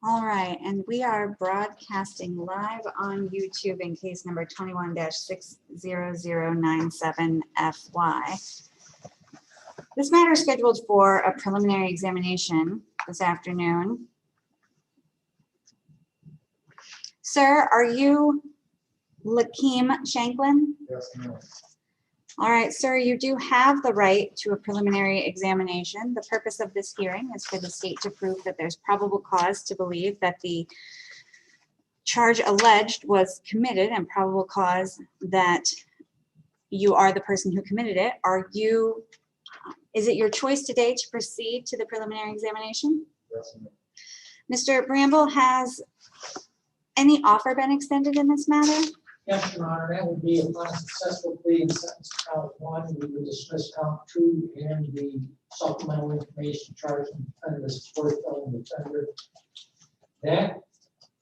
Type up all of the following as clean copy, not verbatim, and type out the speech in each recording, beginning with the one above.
All right, and we are broadcasting live on YouTube in case number 21-60097FY. This matter is scheduled for a preliminary examination this afternoon. Sir, are you Lakeem Shanklin? Yes, ma'am. All right, sir, you do have the right to a preliminary examination. The purpose of this hearing is for the state to prove that there's probable cause to believe that the charge alleged was committed and probable cause that you are the person who committed it. Is it your choice today to proceed to the preliminary examination? Yes, ma'am. Mr. Bramble, has any offer been extended in this matter? Yes, Your Honor, that would be upon a successful plea and sentence to count one, we would dismiss count two and the supplemental information charge and defendant as fourth felony offender. That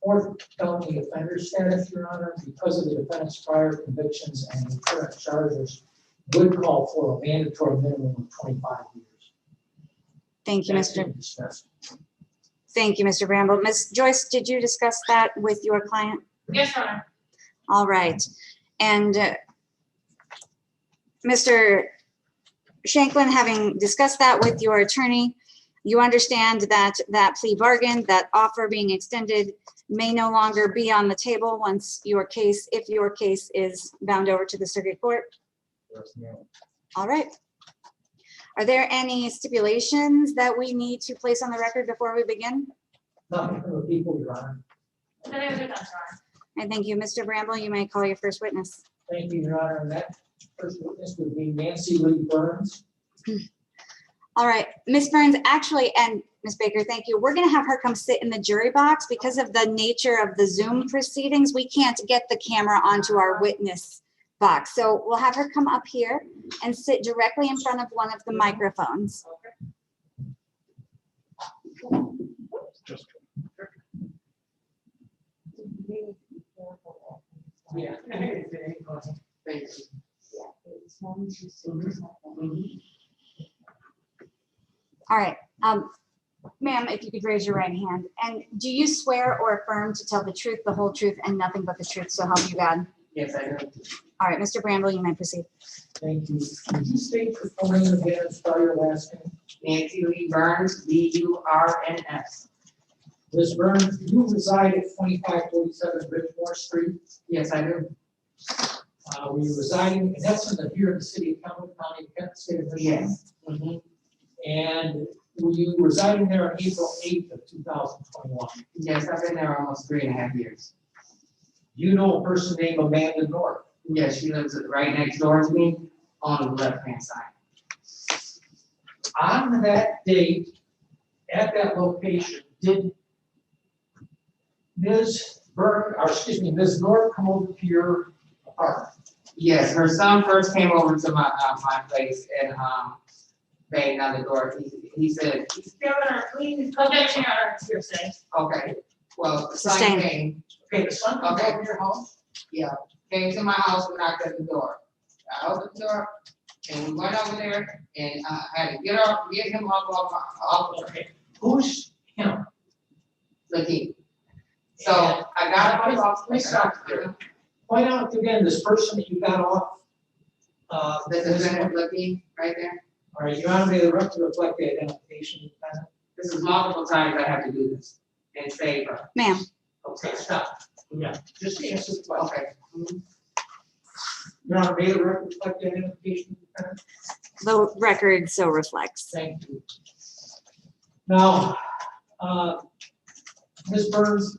fourth felony offender status, Your Honor, because of the defendant's prior convictions and the current charges, would call for a mandatory minimum of 25 years. Thank you, That's Mr. been dismissed. Thank you, Mr. Bramble. Ms. Joyce, did you discuss that with your client? Yes, Your Honor. All right. And Mr. Shanklin, having discussed that with your attorney, you understand that that plea bargain, that offer being extended may no longer be on the table once your case, if your case is bound over to the circuit court? Yes, ma'am. All right. Are there any stipulations that we need to place on the record before we begin? Nothing from the people, Your Honor. The name of the defense, Your Honor. I thank you, Mr. Bramble. You may call your first witness. Thank you, Your Honor. And that first witness would be Nancy Lee Burns. All right, Ms. Burns, actually, and Ms. Baker, thank you. We're going to have her come sit in the jury box because of the nature of the Zoom proceedings. We can't get the camera onto our witness box. So we'll have her come up here and sit directly in front of one of the microphones. Just Yeah. All right, ma'am, if you could raise your right hand. And do you swear or affirm to tell the truth, the whole truth, and nothing but the truth, so help you God? Yes, I do. All right, Mr. Bramble, you may proceed. Thank you. Could you state your full name again and spell your last name? Nancy Lee Burns, B-U-R-N-S. Ms. Burns, do you reside at 2547 Bridgemore Street? Yes, I do. Were you residing, and that's here in the city of Campbell County, Kent State of Michigan? Yes. Mhm. And were you residing there on April 8th of 2021? Yes, I've been there almost 3.5 years. Do you know a person named Amanda North? Yes, she lives right next door to me on the left-hand side. On that date, at that location, did Ms. Ms. North come over to your apartment? Yes, her son first came over to my place and banged on the door. He said, Your Honor, please, objection, Your Honor, it's hearsay. okay, well, the son Sustained. came. Okay, the son comes over to your house? Yeah, came to my house and knocked at the door. I opened the door and we went over there and I had to get him off Who's him? the key. So I got him off. Please stop there. Point out again, this person that you got off. This is the key right there. All right, Your Honor, may the record reflect the identification. This is multiple times I have to do this and save her. Ma'am, Okay, stop. Yeah, just answer the question. Okay. Mhm. Your Honor, may the record reflect the identification. the record so reflects. Thank you. Now, Ms. Burns,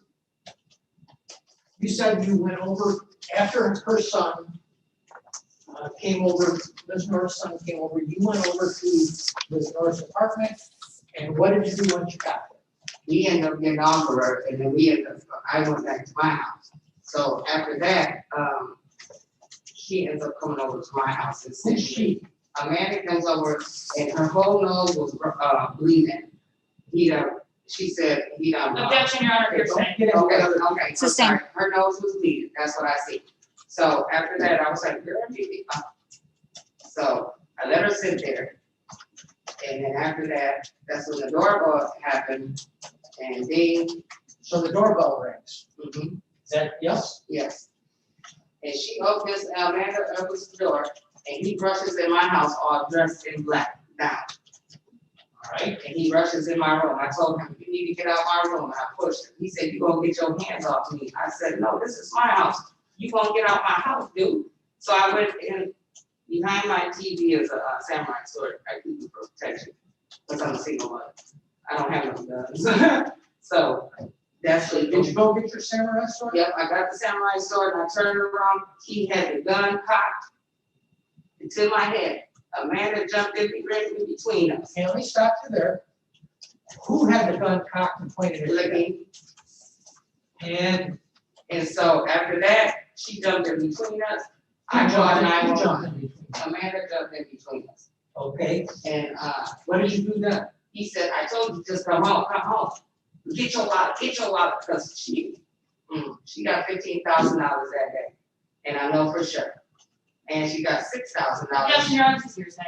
you said you went over after her son came over, Ms. North's son came over, you went over to Ms. North's apartment, and what did you do once you got there? He ended up getting off of her and then I went back to my house. So after that, she ends up coming over to my house. Who's she? Amanda comes over and her whole nose was bleeding. She said he done. Objection, Your Honor, hearsay. Okay, so Sustained. sorry, her nose was bleeding, that's what I see. So after that, I was like, girl, so I let her sit there. And then after that, that's when the doorbell happened, and ding, So the doorbell rings. Mhm. Is that, yes? Yes. And she opens, Amanda opens the door, and he rushes in my house all dressed in black now. All right. And he rushes in my room. I told him, you need to get out of my room, and I pushed him. He said, you gonna get your hands off me. I said, no, this is my house. You gonna get out my house, dude. So I went in, behind my TV is a samurai sword. I keep it for protection, because I'm a single mother. I don't have no guns. So that's what he Did did. you go get your samurai sword? Yep, I got the samurai sword and I turned around. He had the gun cocked to my head. Amanda jumped in between us. And let me stop you there. Who had the gun cocked and pointed at you? Looking. And so after that, she jumped in between us. I called Who 911. jumped in between? Amanda jumped in between us. Okay, And what did you do then? he said, I told you, just come home, come home. Get your wallet, because she got $15,000 that day. And I know for sure. And she got $6,000. Objection, Your Honor, this is hearsay.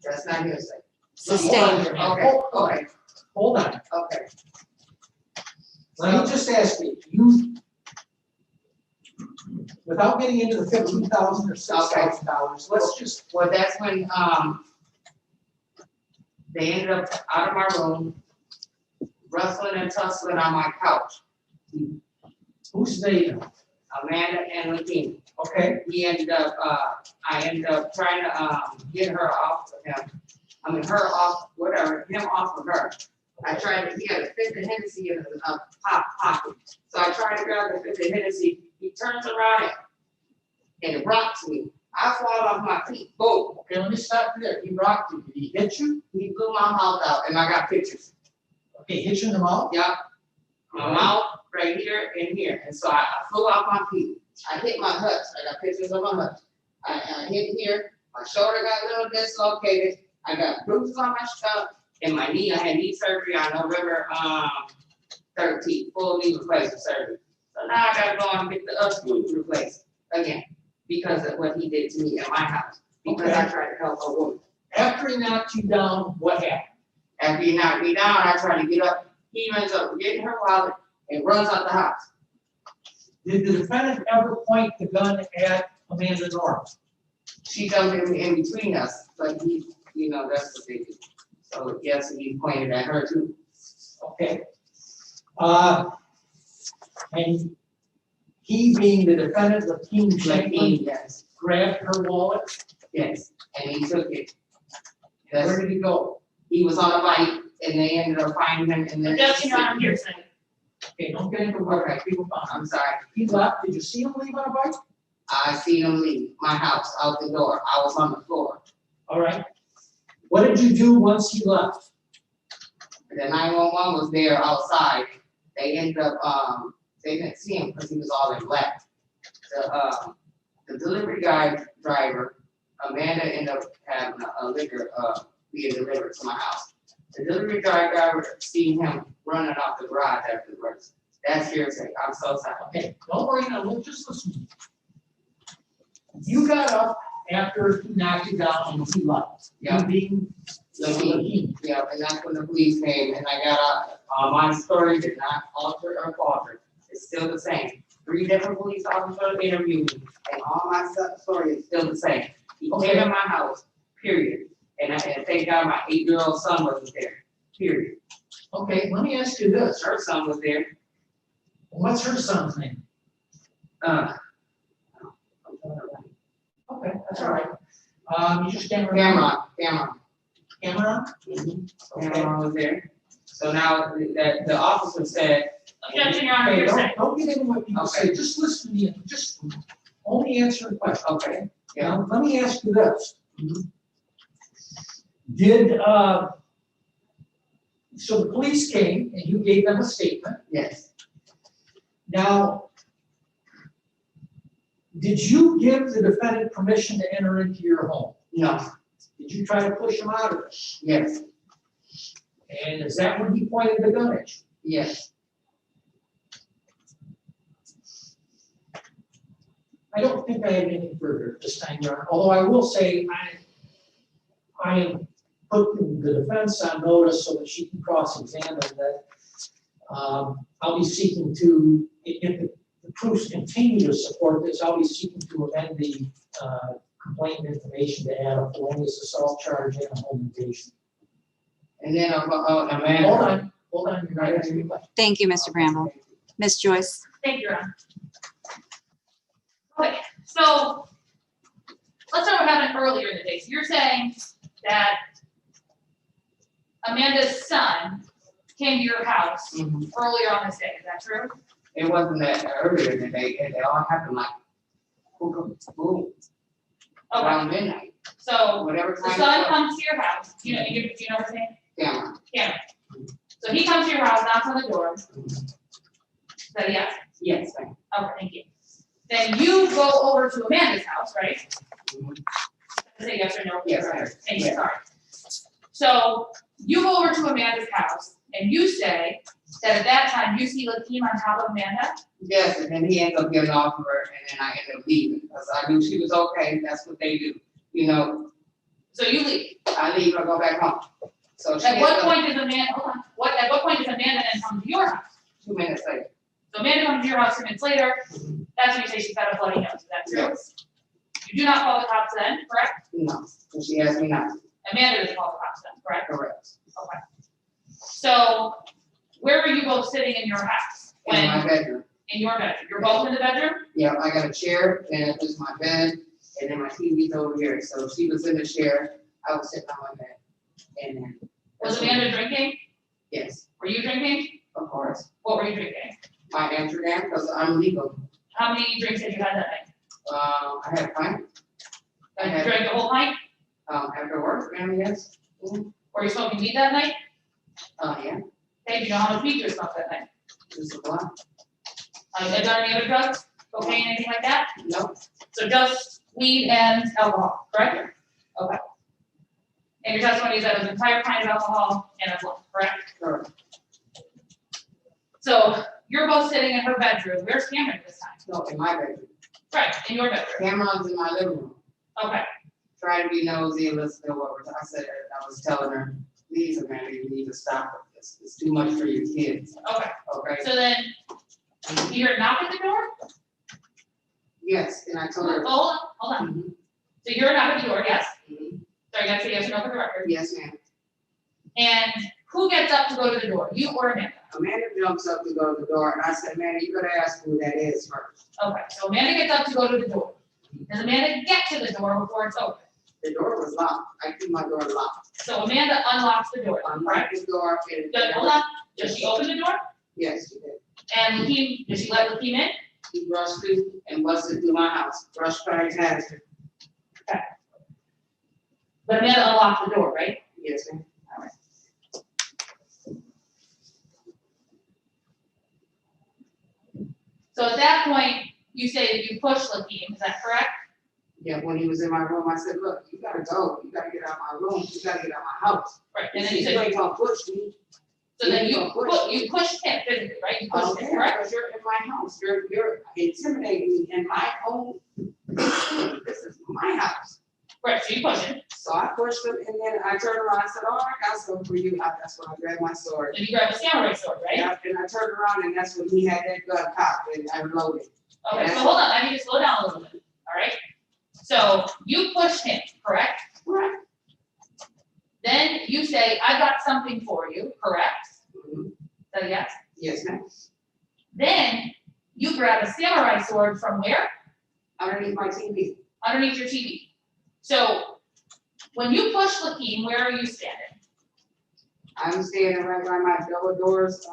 That's not hearsay. Sustained. Okay. Hold on. Okay. Let me just ask you, without getting into the $15,000 or $6,000, let's just, Well, that's when, they ended up out of my room, rustling and tussling on my couch. who's they? Amanda and Latina. Okay, He ended up, I ended up trying to, get her off of him. I mean, her off, whatever, him off of her. I tried to, he had a fifth of Hennessy in a pocket. So I tried to grab the fifth of Hennessy. He turns around and it rocks me. I fall off my feet. Boom. okay, let me stop you there. He rocked you. Did he hit you? He blew my mouth out and I got pictures. Okay, hit you in the mouth? Yup. My mouth right here and here. And so I flew off my feet. I hit my huts. I got pictures of my huts. I hit here. My shoulder got a little dislocated. I got bruises on my stomach and my knee. I had knee surgery on November 13th, full knee replacement surgery. So now I gotta go and get the other screw replaced again because of what he did to me at my house. Because I tried to help a woman. After he knocked you down, what happened? After he knocked me down, I tried to get up. He runs up, getting her wallet, and runs out the house. Did the defendant ever point the gun at Amanda Norm? She jumped in between us, but he, that's what they do. So yes, he pointed at her too. Okay. And he being the defendant, Lakeem Shanklin, Yes, grabbed her wallet. yes, and he took it. Where Yes, did he go? he was on a bike, and they ended up finding him, and then. Objection, Your Honor, hearsay. Okay, don't get into what people found. I'm sorry. He left. Did you see him leave on a bike? I seen him leave my house out the door. I was on the floor. All right. What did you do once he left? The 911 was there outside. They ended up, they didn't see him because he was all in black. The delivery guy driver, Amanda ended up having a liquor, being delivered to my house. The delivery guy driver seen him running off the garage afterwards. That's hearsay. I'm so sorry. Okay, don't worry now. We'll just listen. You got up after he knocked you down and he left. Yeah. You being Lakeem. Yeah, and that's when the police came and I got out. My story did not alter or falter. It's still the same. 3 different police officers interviewed me and all my story is still the same. He came in my house, period. And thank God my 8-year-old son wasn't there, period. Okay, let me ask you this. Her son was there. What's her son's name? Okay, that's all right. You just can't remember. Cameron. Cameron? Okay. Cameron was there. So now the officer said, Objection, Your Honor, Okay, hearsay. don't get into what people say. Just listen to me. Just only answer the question. okay, yeah, Now, let me ask you this. Did, so the police came and you gave them a statement. yes, Now, did you give the defendant permission to enter into your home? no, Did you try to push him out of it? yes, And is that when he pointed the gun at you? yes. I don't think I have anything further this time, Your Honor. Although I will say, I am putting the defense on notice so that she can cross-examine that I'll be seeking to, if the proofs continue to support this, I'll be seeking to amend the complaint information to add a felonious assault charge and a home invasion. And then a man. Hold on, you're not answering my question. Thank you, Mr. Bramble. Ms. Joyce? Thank you, Your Honor. Okay, so let's start with what happened earlier in the day. So you're saying that Amanda's son came to your house Mhm. earlier on this day, is that true? It wasn't that earlier in the day, and they all happened like, boom, boom, Okay, around midnight, so whatever the time. son comes to your house, do you know his name? Yeah. Cameron. So he comes to your house, knocks on the door. Is that a yes? Yes, ma'am. Okay, thank you. Then you go over to Amanda's house, right? Mhm. Say yes or no. Yes, ma'am. Thank you, Yeah. sorry. So you go over to Amanda's house and you say that at that time you see Lakeem on top of Amanda? Yes, and then he ends up getting off of her, and then I end up leaving, because I knew she was okay, that's what they do, you know, So you leave. I leave, I go back home. So she At what ends up point does Amanda, hold on, at what point does Amanda then come to your house? 2 minutes later. So Amanda comes to your house 2 minutes later, that's when you say she's got a bloody nose, is that true? Yes. You do not call the cops then, correct? No, and she asked me not to, Amanda doesn't call the cops then, correct? correct, Okay. So where were you both sitting in your house? in my bedroom. In your bedroom? You're both in the bedroom? Yeah, I got a chair, and it was my bed, and then my TV's over here, so she was in the chair, I was sitting on my bed, and then. Was Amanda drinking? Yes, Were you drinking? of course, What were you drinking? my Amsterdam, because I'm legal, How many drinks had you had that night? I had a pint, You drank the whole pint? after work, and yes, Were you smoking weed that night? yeah, Okay, do you know how much weed you smoked that night? just a blunt, Have you done any other drugs? Cocaine, anything like that? nope, So just weed and alcohol, correct? Okay. And your testimony is that it was an entire pint of alcohol and a blunt, correct? correct, So you're both sitting in her bedroom. Where's Cameron this time? no, in my bedroom, Right, in your bedroom. Cameron's in my living room. Okay, Try to be nosy and listen to what I said. I was telling her, please, Amanda, you need to stop with this. It's too much for your kids. okay. Okay? So then, you hear a knock at the door? Yes, and I told her. Hold on. Mhm, So you heard a knock at the door, yes? mhm. So you gotta say yes or no for the record. Yes, ma'am. And who gets up to go to the door, you or Amanda? Amanda jumps up to go to the door, and I said, Amanda, you gotta ask who that is first. Okay, so Amanda gets up to go to the door. Does Amanda get to the door before it's open? The door was locked. I keep my door locked. So Amanda unlocks the door, I right? unlocked the door and. Hold on, does she open the door? Yes, she did. And Lakeem, does she let Lakeem in? He brushed through and busted through my house. Brushed by past her. But Amanda unlocked the door, right? Yes, ma'am. So at that point, you say that you push Lakeem, is that correct? Yeah, when he was in my room, I said, look, you gotta go. You gotta get out of my room. You gotta get out of my house. Right, And and then then you you said, ain't gonna push me. so then you you gonna push you pushed him physically, right? You I pushed don't him, care, correct? because you're in my house. You're intimidating me in my home. This is my house. Right, so you push him, So I pushed him, and then I turned around. I said, oh, I got something for you. That's when I grabbed my sword. then you grab a samurai sword, right? And I turned around, and that's when he had that gun cocked, and I loaded. Okay, so hold on, I need to slow down a little bit, all right? So you push him, correct? Right. Then you say, I got something for you, correct? Mhm. So yes. Yes, ma'am. Then you grab a samurai sword from where? Underneath my TV. Underneath your TV. So when you push Lakeem, where are you standing? I'm standing right by my double doors,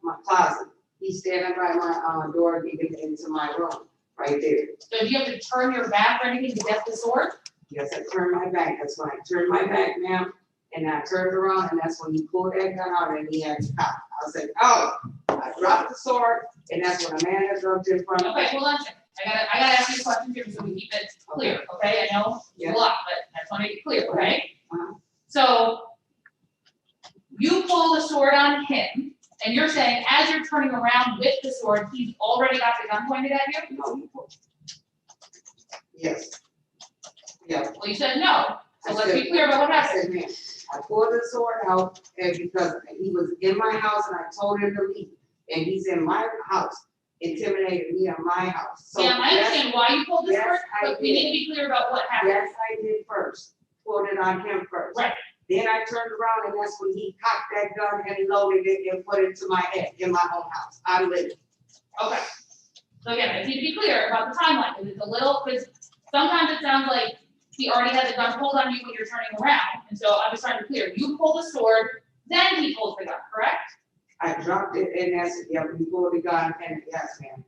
my closet. He's standing by my door leading into my room, right there. So do you have to turn your back or anything to get the sword? Yes, I turned my back. That's when I turned my back, ma'am. And I turned around, and that's when he pulled that gun out, and he had it cocked. I said, oh, I dropped the sword, and that's when Amanda jumped in front of me. Okay, hold on a second. I gotta ask you a question here so we keep it clear, okay? I know it's Yeah. a lot, but I just wanna make it clear, okay? Uh-huh. So you pull the sword on him, and you're saying as you're turning around with the sword, he's already got the gun pointed at you? No, he pulled. Yes. Yeah. Well, you said no, so I let's said- be clear about what I happened. said, man, I pulled the sword out, and because he was in my house, and I told him to leave. and he's in my house, intimidating me in my house. So Yeah, I yes, understand why you pulled the yes, sword, I but we need to be clear about what happened. Yes, I did first, pulled it on him first. Right. Then I turned around and that's when he cocked that gun and loaded it and put it to my head in my own house. I lived. Okay. So again, I need to be clear about the timeline, because it's a little, because sometimes it sounds like he already has a gun pulled on you when you're turning around, and so I'm just trying to be clear, you pull the sword, then he pulls the gun, correct? I dropped it and that's, yeah, he pulled the gun and yes, ma'am.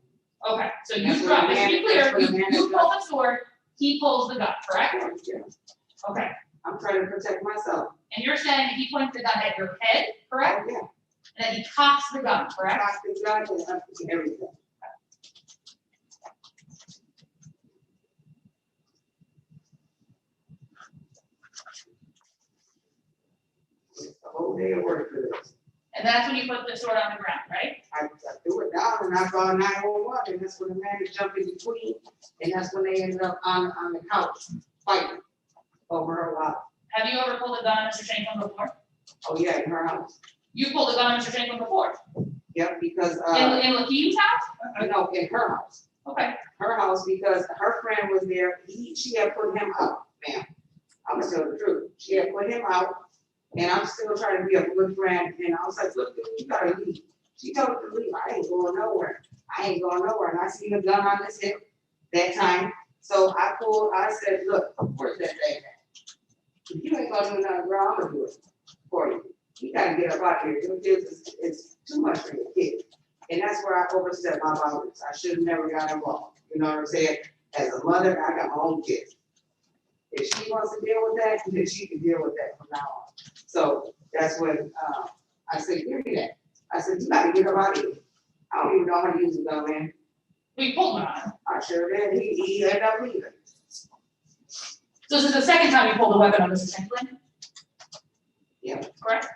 Okay, so you That's what drop, the just to be man- clear, that's what the you man pull has the sword, he pulls the gun, correct? Yeah, Okay, I'm trying to protect myself. and you're saying that he points the gun at your head, correct? Yeah. And then he cocks the gun, I correct? cocked the gun and up to everything. It's the whole day of work for this. And that's when you put the sword on the ground, right? I threw it down and I called 911 and that's when the man jumped in between and that's when they ended up on the couch fighting over a lot. Have you ever pulled a gun on Mr. Shanklin before? Oh yeah, in her house. You pulled a gun on Mr. Shanklin before? Yep, because, In Lakeem's house? no, in her house. Okay, Her house because her friend was there. She had put him out, ma'am. I'm gonna tell the truth. She had put him out and I'm still trying to be a good friend. And I was like, look, dude, you gotta leave. She told me to leave. I ain't going nowhere. I ain't going nowhere. And I seen a gun on his hip that time. So I said, look, where's that thing at? If you ain't gonna do nothing, girl, I'm gonna do it for you. You gotta get up out of here. Your kids is too much for your kid. And that's where I overstepped my boundaries. I should have never got involved. You know what I'm saying? As a mother, I got my own kids. If she wants to deal with that, then she can deal with that from now on. So that's when I said, give me that. I said, you gotta get up out of here. I don't even know how to use a gun, man. we pulled one on him. I sure did. He ended up leaving. So this is the second time you pulled a weapon on Mr. Shanklin? Yeah. Correct?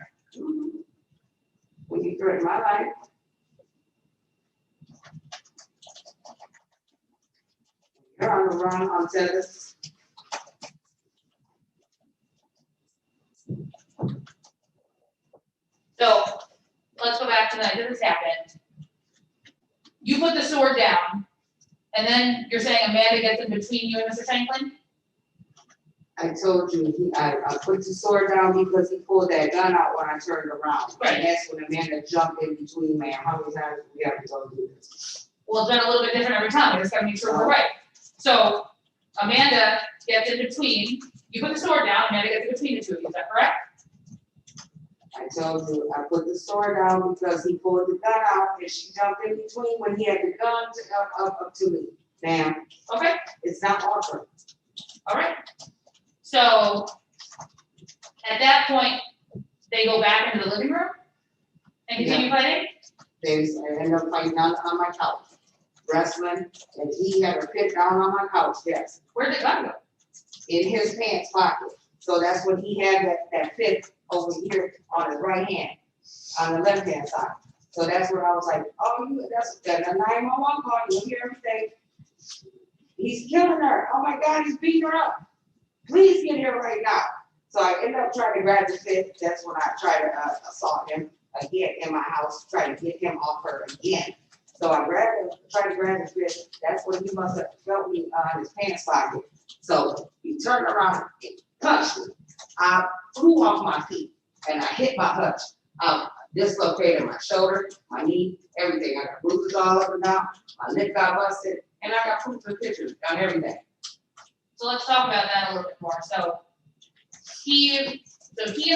When you threatened my life. You're on the run, I'm telling you. So, let's go back to the night that this happened. You put the sword down, and then you're saying Amanda gets in between you and Mr. Shanklin? I told you, I put the sword down because he pulled that gun out when I turned around. Right. And that's when Amanda jumped in between, man. How many times do we have to go through this? Well, it's done a little bit different every time, I just gotta make sure we're right. So, Amanda gets in between, you put the sword down, Amanda gets in between the two of you, is that correct? I told you, I put the sword down because he pulled the gun out and she jumped in between when he had the gun up to me. Ma'am, Okay, it's not awkward. all right. So, at that point, they go back into the living room and continue fighting? They ended up fighting on my couch, wrestling, and he had a pit down on my couch, yes, Where'd the gun go? in his pants pocket. So that's when he had that pit over here on his right hand, on the left hand side. So that's where I was like, oh, that's the 911 call, you hear everything. He's killing her. Oh my God, he's beating her up. Please get here right now. So I ended up trying to grab the fifth. That's when I tried to assault him again in my house, trying to get him off her again. So I tried to grab the fifth. That's when he must have felt me on his pants pocket. So he turned around and punched me. I flew off my feet and I hit my hutch. Dislocated my shoulder, my knee, everything. I got bruises all up and down. My lip got busted, and I got proof and pictures on everything. So let's talk about that a little bit more. So he and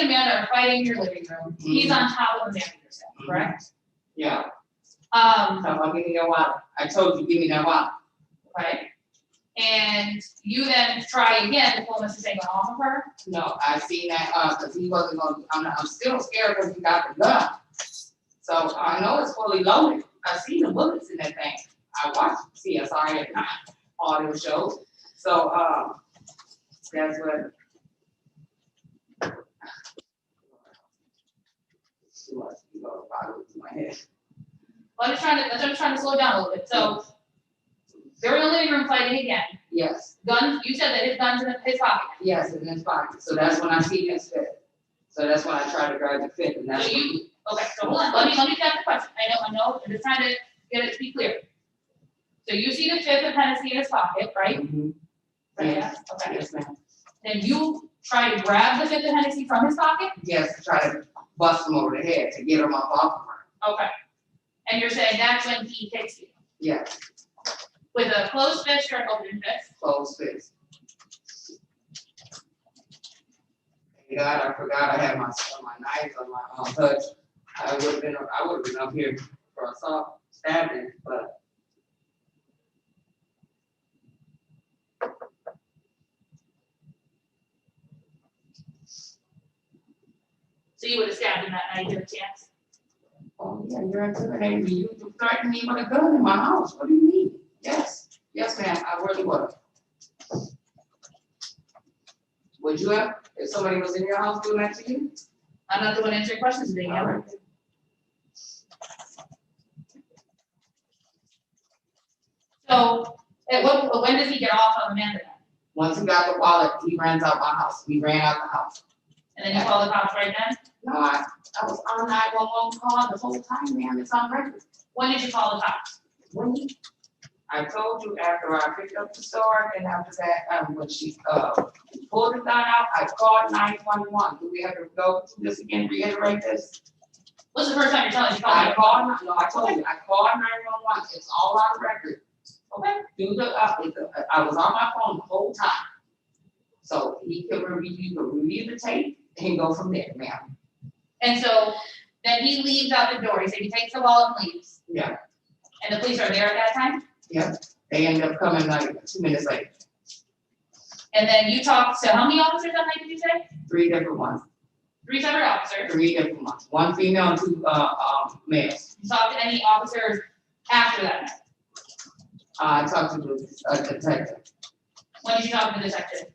Amanda are fighting in your living room. He's on top of Amanda, you're saying, correct? Yeah. Um, Give me that wallet. I told you, give me that wallet. right? And you then try again to pull Mr. Shanklin off of her. No, I seen that, cause he wasn't gonna, I'm still scared because he got the gun. So I know it's fully loaded. I seen the bullets in that thing. I watched CSI and all them shows. So, that's what. Too much, you know, bottle to my head. Well, I'm just trying to slow down a little bit. So they're in the living room fighting again. Yes, Guns, you said that his gun's in his pocket. yes, in his pocket. So that's when I see his fifth. So that's when I try to grab the fifth and that's So when you, okay, so hold on, let me ask the question. I know, I'm know, I'm just trying to get it to be clear. So you see the fifth of Hennessy in his pocket, right? Mhm. Right, Yes. okay. Yes, ma'am. Then you try to grab the fifth of Hennessy from his pocket? Yes, to try to bust him over the head to get him up off of her. Okay. And you're saying that's when he hits you? Yes, With a closed fist or an open fist? closed fist. Thank God, I forgot I had my knife on my hutch. I would have been up here for a soft stabbing, but So you would have stabbed him that night, give a chance? oh yeah, you're intimidating me. You threatened me with a gun in my house. What do you mean? Yes, yes, ma'am, I really would. Would you have, if somebody was in your house doing that to you? I'm not the one answering questions today, All yeah? right. So, when does he get off on Amanda then? Once he got the wallet, he ran out my house. He ran out the house. And then you call the cops right then? No, I was on 911 call the whole time, ma'am. It's on record. When did you call the cops? When I told you after I picked up the store, and after that, when she pulled the gun out, I called 911. Do we have to go through this again, reiterate this? What's the first time you're telling us you called? I called, no, I told you, I called 911. It's all on record. Okay. I was on my phone the whole time. So you can review the tape and go from there, ma'am. And so then he leaves out the door. He said he takes the wallet and leaves. Yeah, And the police are there at that time? they ended up coming like 2 minutes later. And then you talked to how many officers that night did you say? 3 different ones, 3 separate officers. 3 different ones. 1 female and 2 males. You talked to any officers after that night? I talked to the detective. When did you talk to the detective?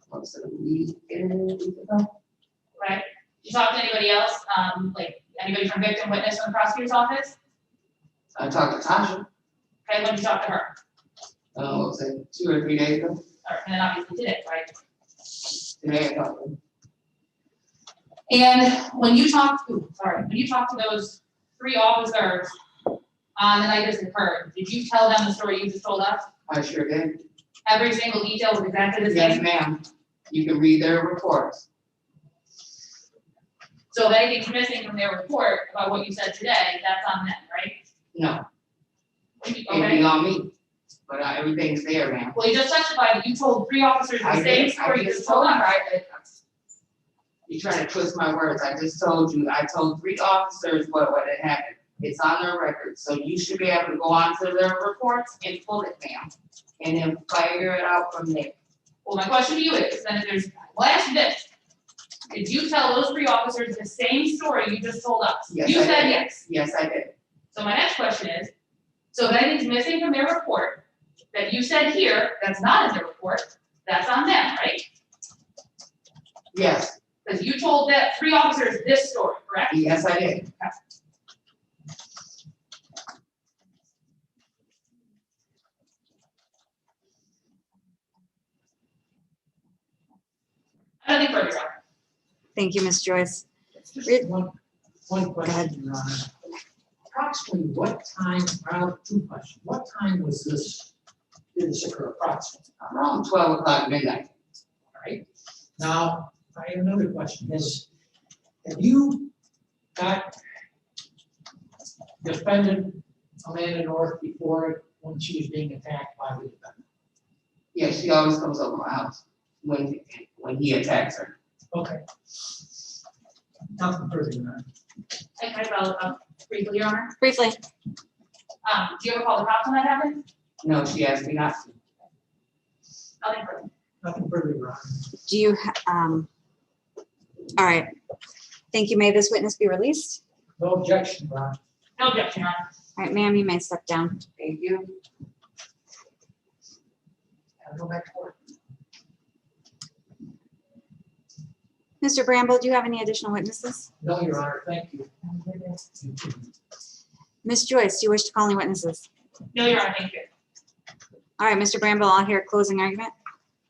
What was it, a week ago? Right? Did you talk to anybody else, like anybody from victim witness from the prosecutor's office? I talked to Tasha, Okay, when did you talk to her? what was it, 2 or 3 days ago? Or, and then obviously today, right? Today I talked to him. And when you talked to those 3 officers on the night this occurred, did you tell them the story you just told us? I sure did. Every single detail was exactly the Yes, same? ma'am. You can read their reports. So if anything's missing from their report about what you said today, that's on them, right? No, it'd Okay, be on me, but everything's there, ma'am. well, you just testified that you told 3 officers the same story you just told us. You're trying to twist my words. I just told you, I told 3 officers what had happened. It's on their record, so you should be able to go on to their reports and pull it, ma'am, and then figure it out from there. Well, my question to you is, then if there's, well, ask this. Did you tell those 3 officers the same story you just told us? Yes, You I said did. yes. Yes, I did. So my next question is, so if anything's missing from their report that you said here, that's not in their report, that's on them, right? Yes, Because you told that 3 officers this story, correct? yes, I did. I don't think further, Your Honor. Thank you, Ms. Joyce. Just one question, Your Honor. Approximately what time, 2 questions. What time was did this occur approximately? Around 12 o'clock midnight. All right. Now, I have another question. Have you got defendant Amanda North before when she was being attacked by the defendant? Yeah, she always comes over my house when he attacks her. Okay. Nothing further than that. Can I follow up briefly, Your Honor? Briefly, Do you ever call the cops when that happened? No, she asked me not to. Nothing further. Nothing further, Your Honor. do you, all right. Thank you. May this witness be released? No objection, Your Honor. No objection, Your Honor. All right, ma'am, you may step down. Thank you. I'll go back to work. Mr. Bramble, do you have any additional witnesses? No, Your Honor, thank you. Ms. Joyce, do you wish to call any witnesses? No, Your Honor, thank you. All right, Mr. Bramble, I'll hear a closing argument.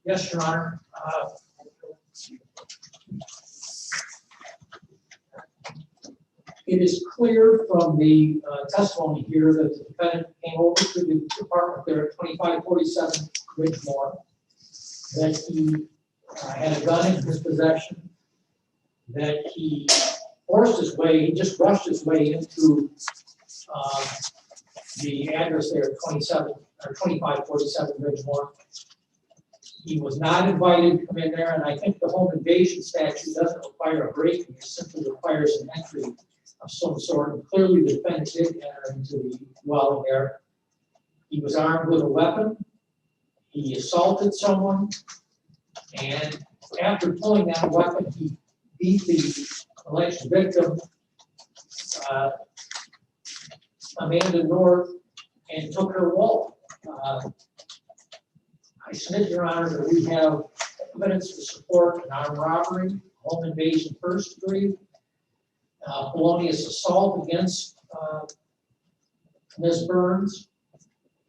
Yes, Your Honor. It is clear from the testimony here that the defendant came over to the apartment there at 2547 Ridgemore, that he had a gun in his possession, that he forced his way, he just rushed his way into the address there at 2547 Ridgemore. He was not invited to come in there, and I think the home invasion statute doesn't require a break-in, it simply requires an entry of some sort. And clearly the defendant did enter into the dwelling there. He was armed with a weapon. He assaulted someone, and after pulling that weapon, he beat the alleged victim, Amanda North, and took her wallet. I submit, Your Honor, that we have evidence to support an armed robbery, home invasion first degree, felonious assault against Ms. Burns,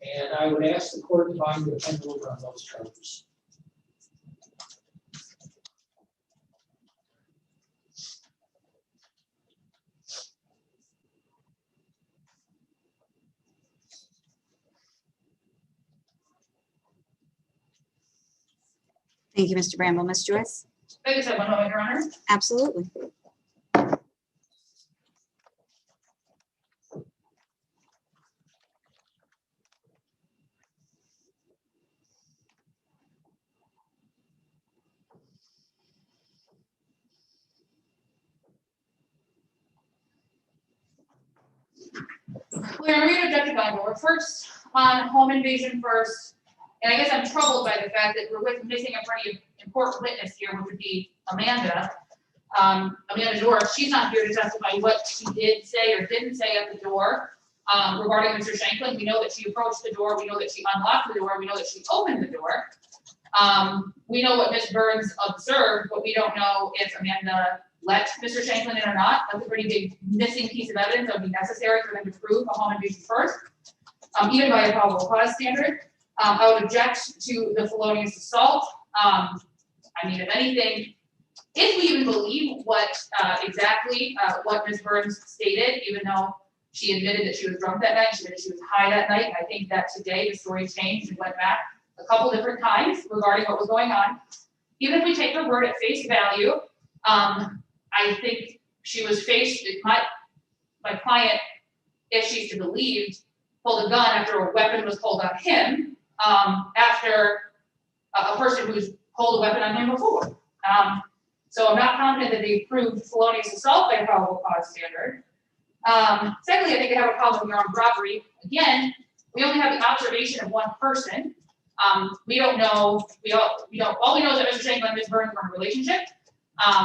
and I would ask the court to find the defendant over on those charges. Thank you, Mr. Bramble. Ms. Joyce? I just have one moment, Your Honor. Absolutely. We're going to object to gun door first on home invasion first. And I guess I'm troubled by the fact that we're missing a pretty important witness here, which would be Amanda. Amanda Dorff, she's not here to testify what she did say or didn't say at the door regarding Mr. Shanklin. We know that she approached the door. We know that she unlocked the door. We know that she opened the door. We know what Ms. Burns observed, but we don't know if Amanda let Mr. Shanklin in or not. That's a pretty big missing piece of evidence that would be necessary for them to prove a home invasion first, even by a probable cause standard. I would object to the felonious assault. I mean, if anything, if we even believe what exactly what Ms. Burns stated, even though she admitted that she was drunk that night, she admitted she was high that night, I think that today the story changed and went back a couple different times regarding what was going on. Even if we take her word at face value, I think she was faced, my client, if she's to be believed, pulled a gun after a weapon was pulled on him, after a person who's pulled a weapon on him before. So I'm not confident that they proved felonious assault by a probable cause standard. Secondly, I think they have a problem with armed robbery. Again, we only have the observation of one person. We don't know, all we know is that Mr. Shanklin and Ms. Burns were in a relationship.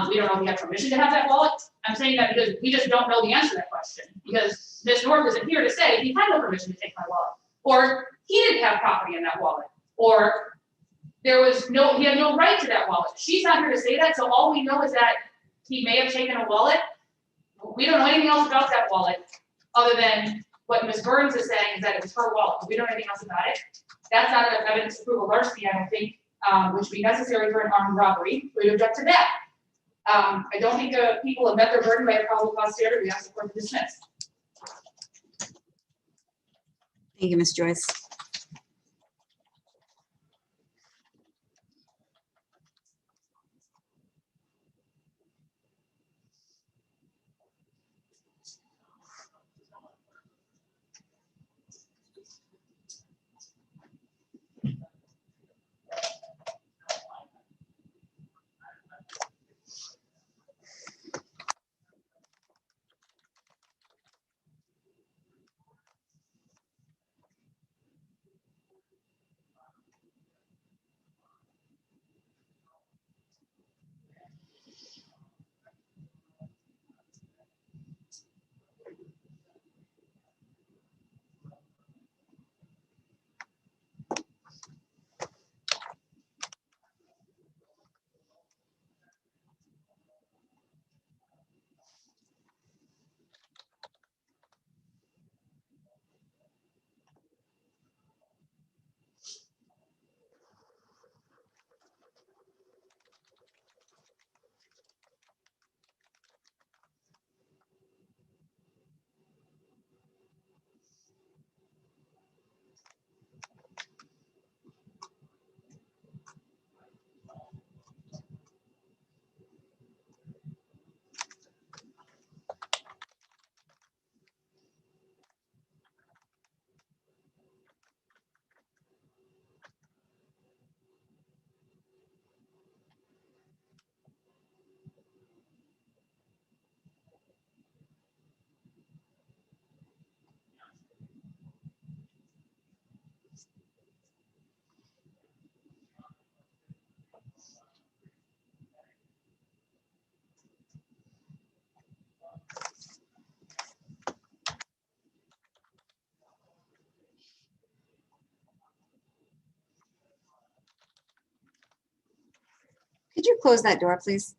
We don't know if he had permission to have that wallet. I'm saying that because we just don't know the answer to that question, because Ms. North isn't here to say he had no permission to take my wallet, or he didn't have property in that wallet, or he had no right to that wallet. She's not here to say that, so all we know is that he may have taken a wallet. We don't know anything else about that wallet other than what Ms. Burns is saying is that it was her wallet. We don't know anything else about it. That's not enough evidence to prove a larceny, I don't think, which would be necessary for an armed robbery. We object to that. I don't think people have met their burden by a probable cause standard. We ask the court to dismiss. Thank you, Ms. Joyce. Could you close that door, please?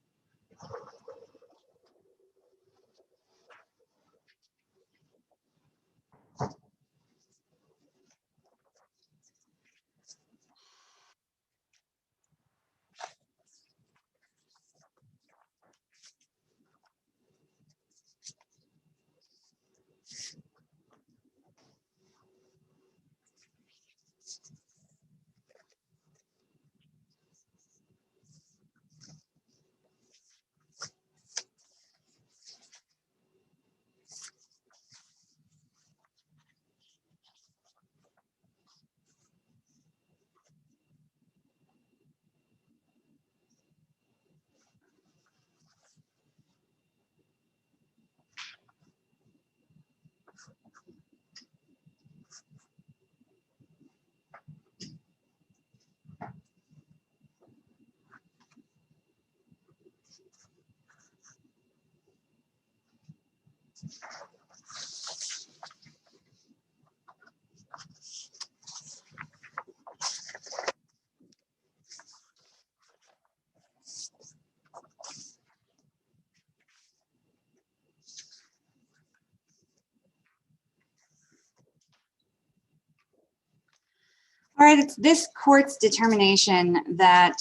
All right, it's this court's determination that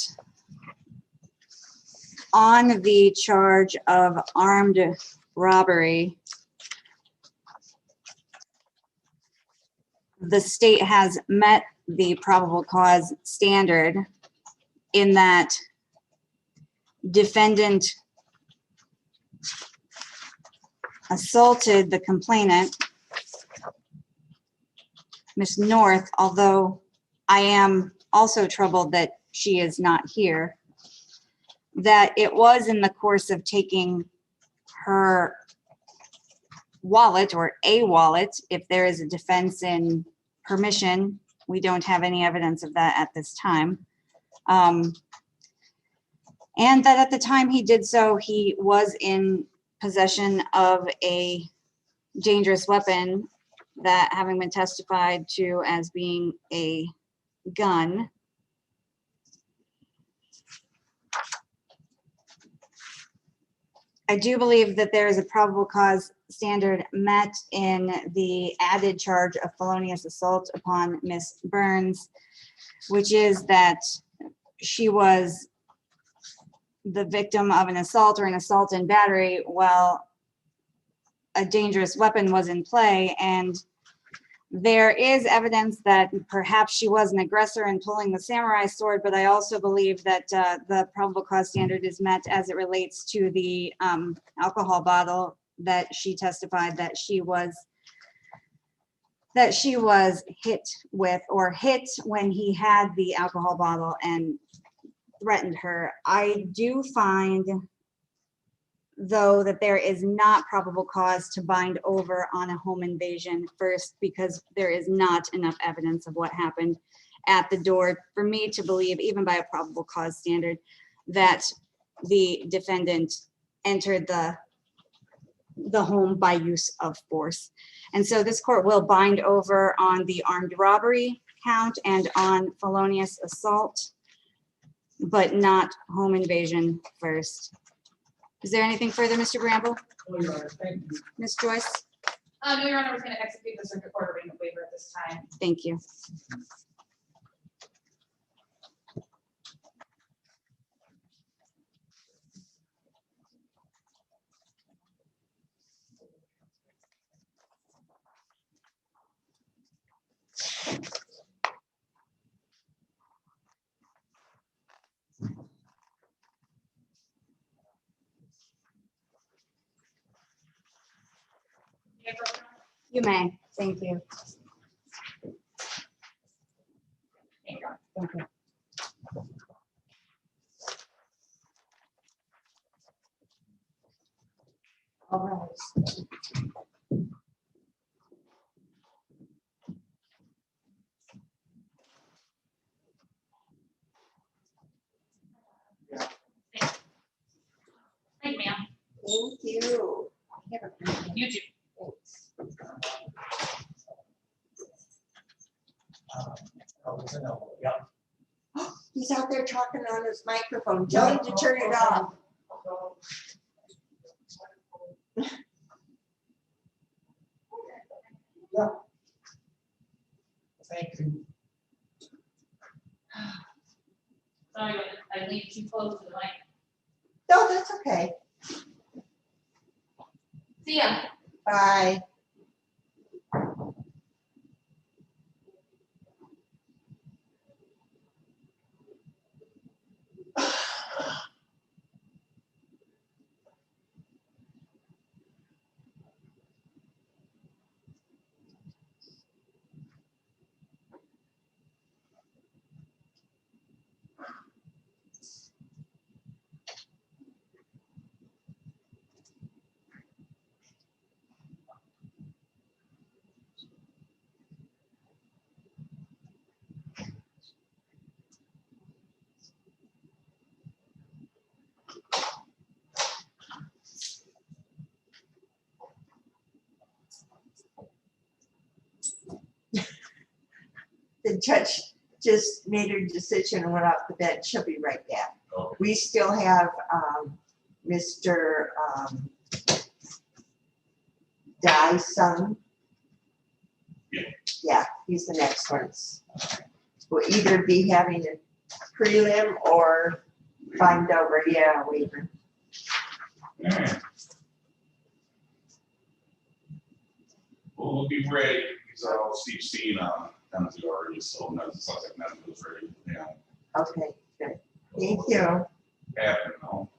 on the charge of armed robbery, the state has met the probable cause standard in that defendant assaulted the complainant, Miss North, although I am also troubled that she is not here, that it was in the course of taking her wallet or a wallet, if there is a defense in permission. We don't have any evidence of that at this time. And that at the time he did so, he was in possession of a dangerous weapon, that having been testified to as being a gun. I do believe that there is a probable cause standard met in the added charge of felonious assault upon Miss Burns, which is that she was the victim of an assault or an assault and battery while a dangerous weapon was in play. And there is evidence that perhaps she was an aggressor in pulling the samurai sword, but I also believe that the probable cause standard is met as it relates to the alcohol bottle that she testified that she was hit with, or hit when he had the alcohol bottle and threatened her. I do find, though, that there is not probable cause to bind over on a home invasion first, because there is not enough evidence of what happened at the door for me to believe, even by a probable cause standard, that the defendant entered the home by use of force. And so this court will bind over on the armed robbery count and on felonious assault, but not home invasion first. Is there anything further, Mr. Bramble? Oh, Your Honor, thank you. Ms. Joyce? No, Your Honor, we're going to execute the circuit court arraignment waiver at this time. Thank you. You may. Thank you. Thank you. Thank you. All right. Thank you, ma'am. Thank you. You too. Oh, it's a no, yeah. He's out there talking on his microphone. Tell him to turn it off. Yeah. Thank you. Sorry, I leaned too close to the mic. No, that's okay. See ya. Bye. The judge just made her decision and went off the bench. She'll be right back. Okay. We still have Mr. Dyson. Yeah. Yeah, he's the next one. We'll either be having a prelim or find over, yeah, waiver. All right. Well, we'll be ready, because I'll Steve seen Dunphy already, so it sounds like nothing was ready, yeah. Okay, good. Thank you. Happen, no.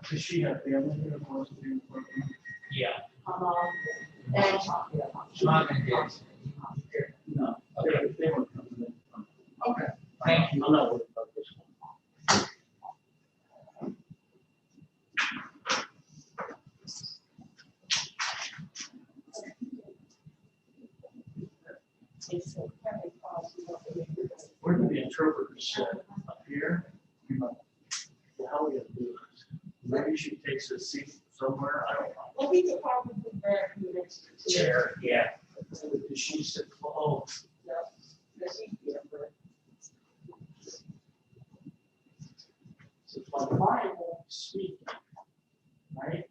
Does she have family here who wants to do work? Yeah. She's not gonna get it. No. Okay, they were coming in. Okay, thank you. I'm not worried about this one. Where do the interpreters sit? Up here? How we have to do this? Maybe she takes a seat somewhere, I don't know. Well, we could probably grab you next to the Chair, yeah. Does she sit, oh, so my client won't speak, right?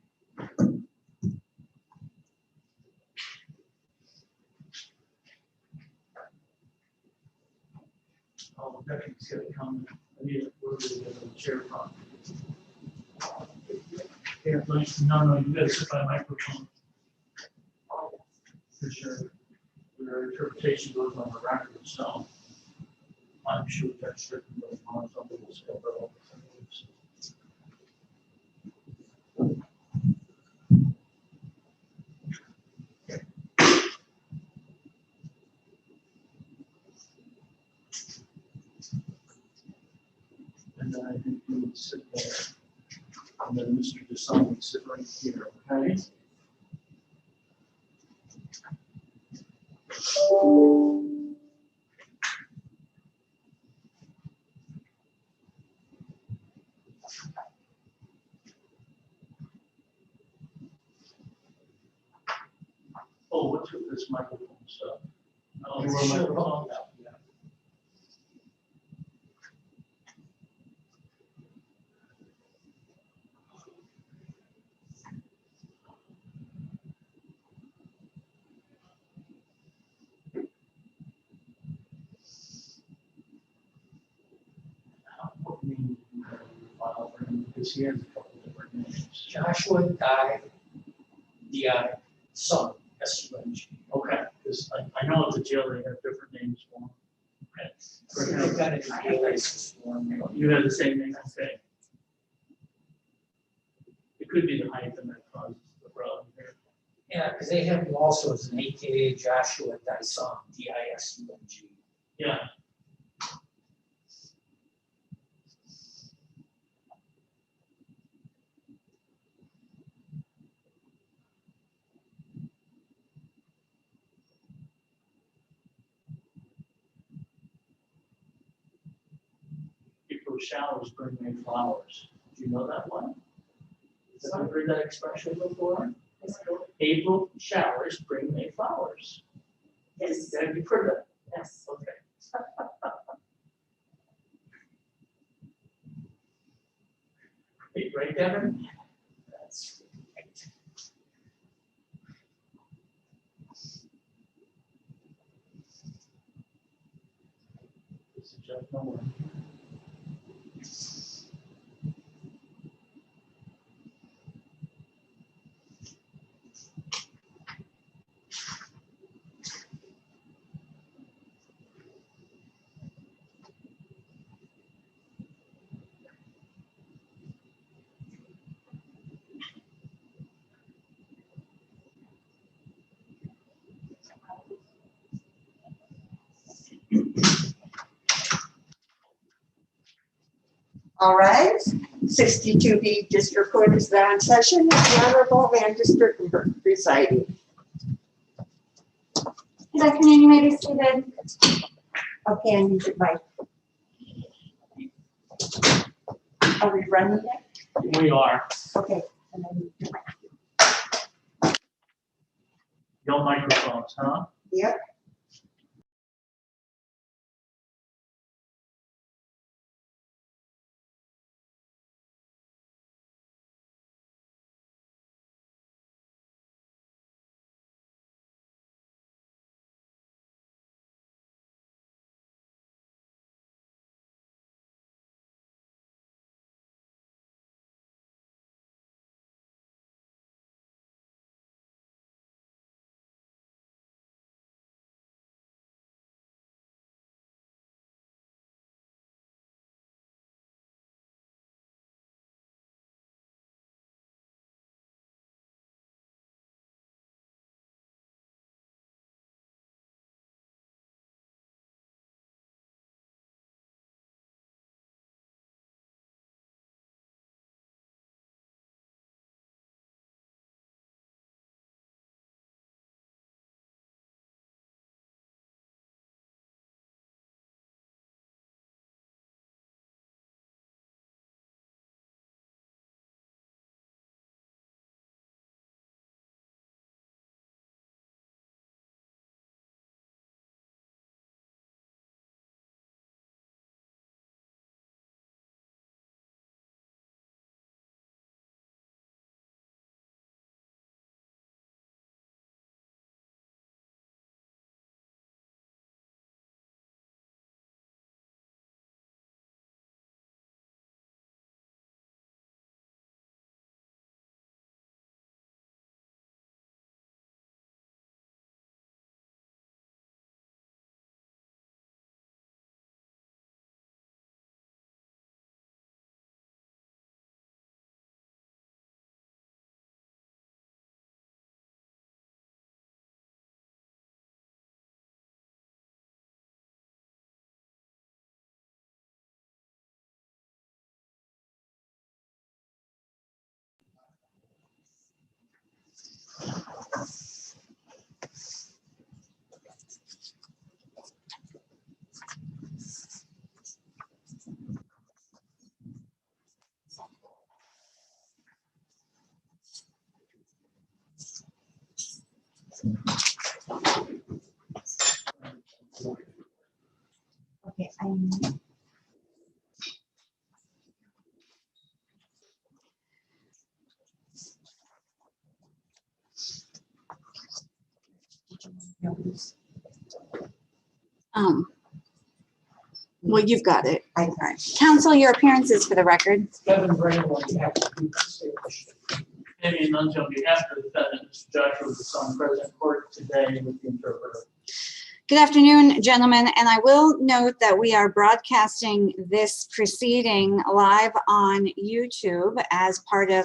Oh, Becky's gonna come, I need a word with the chair from. Yeah, please, no, you gotta sit by a microphone. For sure. Your interpretation goes on the record, so. I'm sure that's certain, but something will still go. And then I think you would sit there. And then Mr. Desan would sit right here, okay? Oh, what's with this microphone stuff? Oh, It's your sure microphone? wrong. Yeah. What name do you have in your file for him? Because he has a couple different names. Joshua died, the son, S-U-N-G. Okay, because I know at the jail they have different names for him. Okay. They've got it in the license form. You have the same name, okay? It could be the hyphen that causes the problem here. Yeah, because they have him also as an AKA Joshua Dyson, D-I-S-U-N-G. Yeah. April showers bring May flowers. Do you know that one? Have you heard that expression before? April showers bring May flowers. Yes, Have you heard that? yes. Okay. Right, Devin? That's right. This is Jeff Nolan. All right, 62B District Court is now in session. The Honorable Amanda Sterkenburg presiding. Good afternoon, you may be seated. Okay, I need your mic. Are we running it? We are. Okay. And I need your mic. No microphones, huh? Yep. Okay, well, you've got it. All right. Counsel, your appearances for the record. Kevin Bramble on behalf of the state. Amy Nunzi on behalf of the defendant, Mr. Joshua, the son present court today with the interpreter. Good afternoon, gentlemen, and I will note that we are broadcasting this proceeding live on YouTube as part of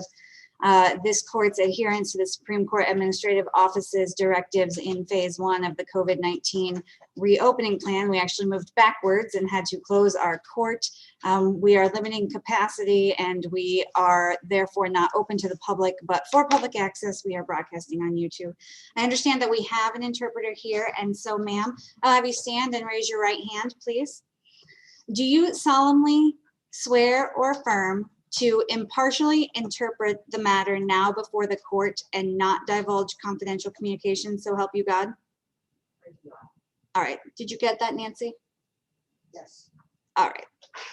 this court's adherence to the Supreme Court Administrative Office's directives in phase 1 of the COVID-19 reopening plan. We actually moved backwards and had to close our court. We are limiting capacity and we are therefore not open to the public, but for public access, we are broadcasting on YouTube. I understand that we have an interpreter here, and so ma'am, I'll have you stand and raise your right hand, please. Do you solemnly swear or affirm to impartially interpret the matter now before the court and not divulge confidential communications, so help you God? All right, did you get that, Nancy? Yes. All right,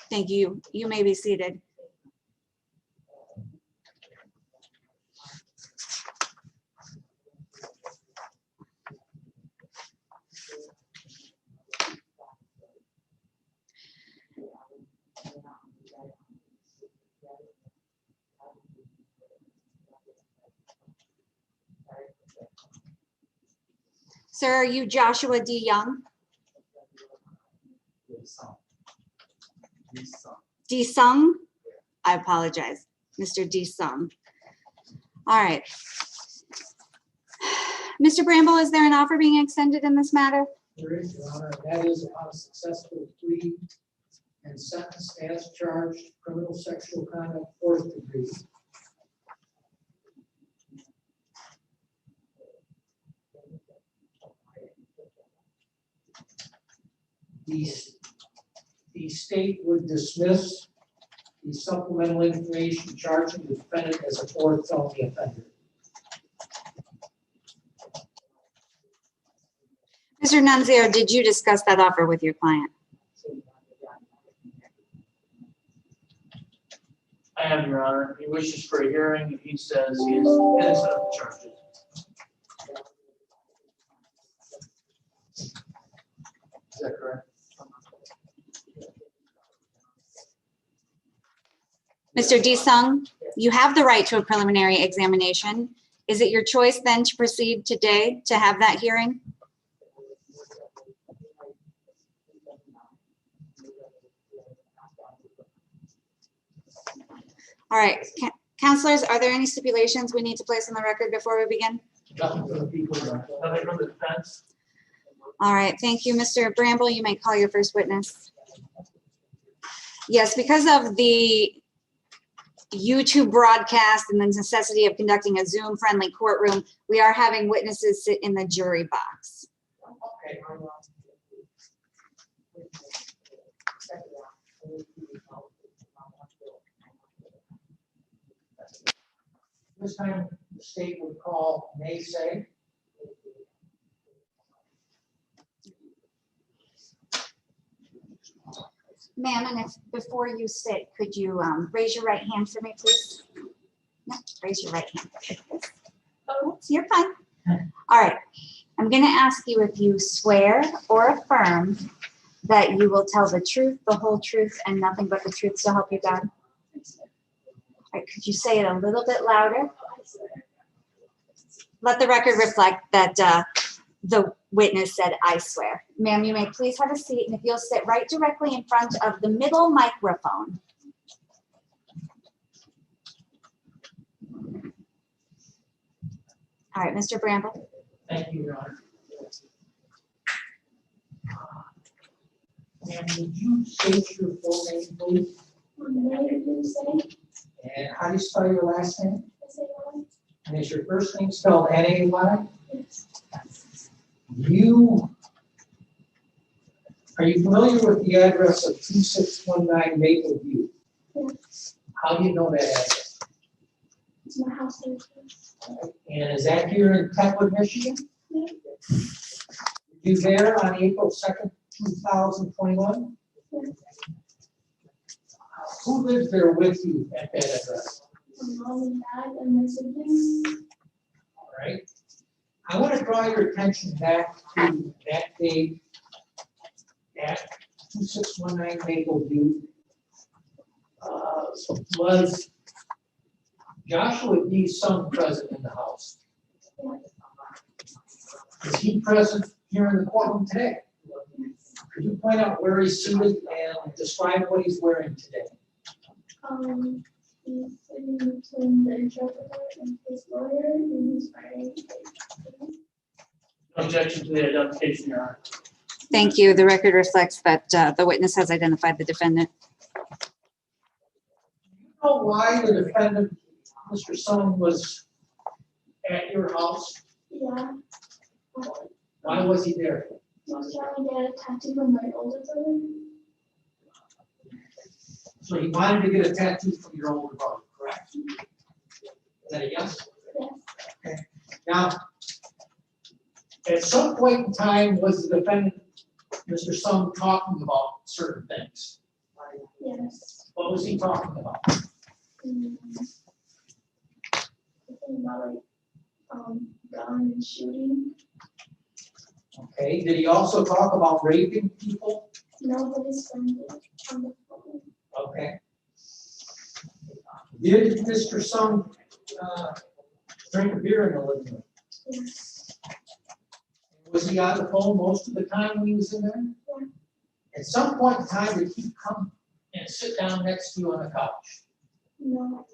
thank you. You may be seated. Sir, are you Joshua D. Young? D. Sung? I apologize, Mr. D. Sung. All right. Mr. Bramble, is there an offer being extended in this matter? There is, Your Honor, that is upon a successful plea and sentence as charged, criminal sexual conduct, 4th degree. The state would dismiss the supplemental information charging the defendant as a 4th felony offender. Mr. Nunzio, did you discuss that offer with your client? I have, Your Honor. He wishes for a hearing. He says he is innocent of the charges. Is that correct? Mr. D. Sung, you have the right to a preliminary examination. Is it your choice then to proceed today to have that hearing? All right, counselors, are there any stipulations we need to place on the record before we begin? Nothing for the people, Your Honor. Nothing from the defense? All right, thank you. Mr. Bramble, you may call your first witness. Yes, because of the YouTube broadcast and the necessity of conducting a Zoom-friendly courtroom, we are having witnesses sit in the jury box. Okay. This time, the state would call naysay. Ma'am, and if before you sit, could you raise your right hand for me, please? No, raise your right hand. Oh, you're fine. All right. I'm going to ask you if you swear or affirm that you will tell the truth, the whole truth, and nothing but the truth to help you God. All right, could you say it a little bit louder? Let the record reflect that the witness said, I swear. Ma'am, you may please have a seat, and if you'll sit right directly in front of the middle microphone. All right, Mr. Bramble. Thank you, Your Honor. And would you state your full name, please? And how do you spell your last name? And is your first name spelled N-A-Y? Are you familiar with the address of 2619 Maple View? Yes, How do you know that address? it's my house. And is that here in Kentwood, Michigan? Yeah. You there on April 2nd, 2021? Who lives there with you at that address? My mom and dad and my siblings. All right. I want to draw your attention back to that date at 2619 Maple View. Was Joshua D.'s son present in the house? Is he present here in the courtroom today? Could you point out where he's seated and describe what he's wearing today? He's sitting between the interpreter and his lawyer, and he's wearing. Objection to the identification, Your Honor. Thank you. The record reflects that the witness has identified the defendant. Do you know why the defendant, Mr. Sung, was at your house? Yeah. Why was he there? I was trying to get a tattoo from my older brother. So he wanted to get a tattoo from your older brother, correct? Is that a yes? Yes. Okay. Now, at some point in time, was the defendant, Mr. Sung, talking about certain things? Yes. What was he talking about? Something about gun and shooting. Okay, did he also talk about raping people? Nobody's friend on the phone. Okay. Did Mr. Sung drink a beer in the living room? Yes. Was he on the phone most of the time when he was in there? Yeah. At some point in time, did he come and sit down next to you on the couch? No.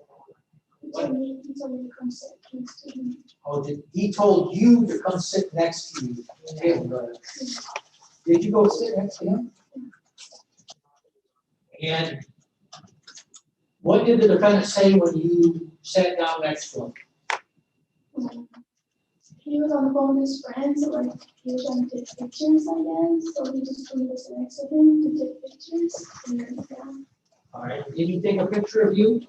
He told me to come sit next to him. Oh, he told you to come sit next to you? Okay, good. Did you go sit next to him? And what did the defendant say when you sat down next to him? He was on the phone with his friends, so like he was trying to take pictures, I guess. So he just told me to sit next to him to take pictures. And then, yeah. All right, did he take a picture of you?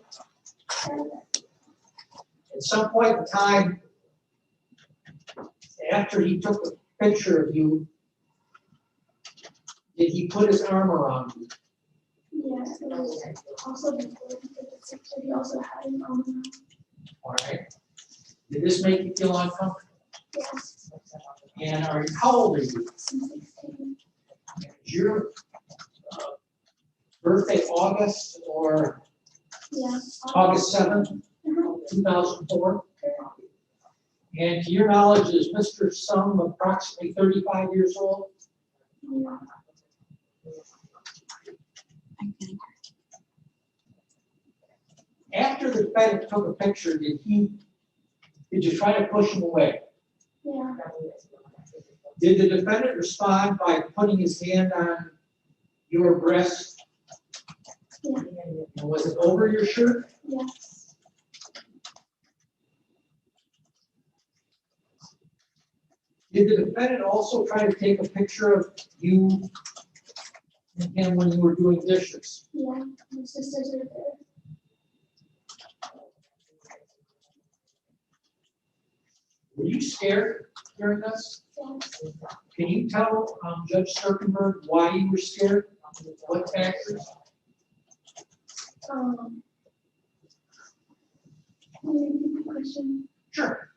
At some point in time, after he took a picture of you, did he put his arm around you? Yeah, it was also before he took the picture, he also had his arm. All right. Did this make you feel uncomfortable? Yes, And how old are you? since 16. Is your birthday August or Yeah. August 7th, 2004? And to your knowledge, is Mr. Sung approximately 35 years old? Yeah. After the defendant took a picture, did you try to push him away? Yeah. Did the defendant respond by putting his hand on your breast? Yeah. And was it over your shirt? Yes. Did the defendant also try to take a picture of you and him when you were doing dishes? Yeah. My sisters are there. Were you scared during this? Yes. Can you tell Judge Sterkenburg why you were scared? What factors? Can you repeat the question? Sure.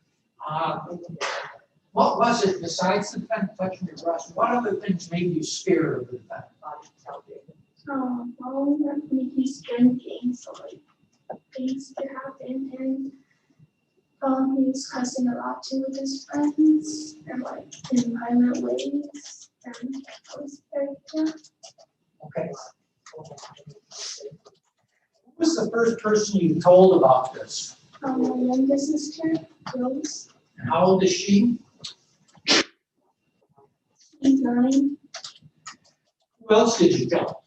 What was it besides the defendant touching your breast? What other things made you scared of the defendant? Well, when he's drinking, so like things could happen, and he was cussing a lot too with his friends, and like in violent ways, and I was very, yeah. Okay. Who was the first person you told about this? My youngest sister, Rose, And how old is she? she's 9. Who else did you tell?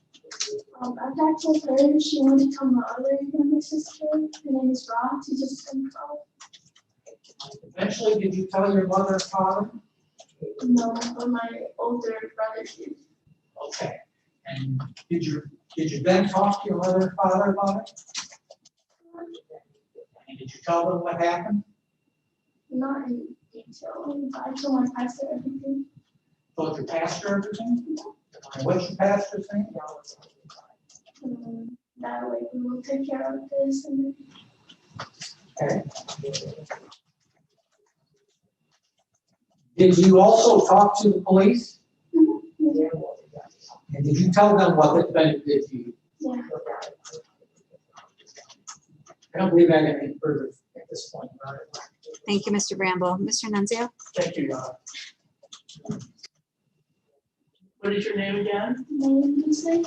After I told her, she wanted to tell my other younger sister, her name is Rox, she just turned 12. Eventually, did you tell your mother and father? No, but my older brother did. Okay. And did you then talk to your mother and father about it? Um, And did you tell them what happened? Not in detail, but I told my pastor everything. Told your pastor everything? And what's your pastor's name? That way we will take care of this and Okay. Did you also talk to the police? yeah. And did you tell them what the defendant did to you? Yeah. I don't believe I have any further at this point. Thank you, Mr. Bramble. Mr. Nunzio? Thank you, What is your name again? My name is like,